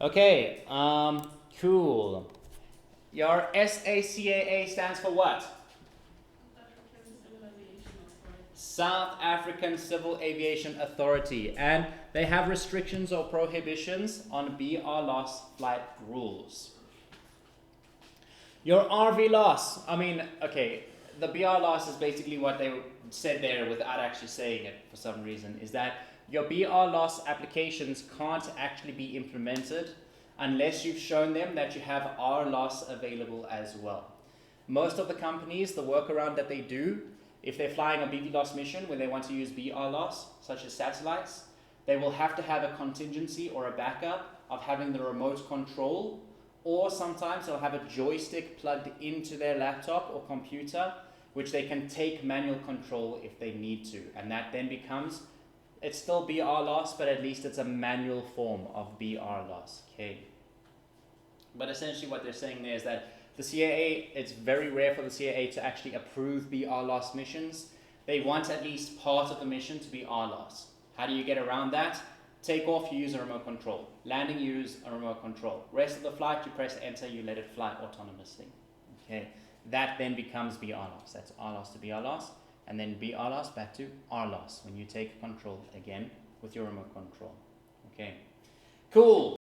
Okay, cool. Your SACAA stands for what? South African Civil Aviation Authority, and they have restrictions or prohibitions on B-RLOS flight rules. Your RV-LOS, I mean, okay, the B-RLOS is basically what they said there without actually saying it for some reason, is that your B-RLOS applications can't actually be implemented unless you've shown them that you have R-LOS available as well. Most of the companies, the workaround that they do, if they're flying a BVLOS mission where they want to use B-RLOS, such as satellites, they will have to have a contingency or a backup of having the remote control, or sometimes they'll have a joystick plugged into their laptop or computer, which they can take manual control if they need to. And that then becomes, it's still B-RLOS, but at least it's a manual form of B-RLOS, okay? But essentially what they're saying there is that the CAA, it's very rare for the CAA to actually approve B-RLOS missions. They want at least part of the mission to be RLOS. How do you get around that? Take off, you use a remote control. Landing, you use a remote control. Rest of the flight, you press enter, you let it fly autonomously. Okay, that then becomes B-RLOS. That's RLOS to B-RLOS, and then B-RLOS back to RLOS when you take control again with your remote control. Okay, cool.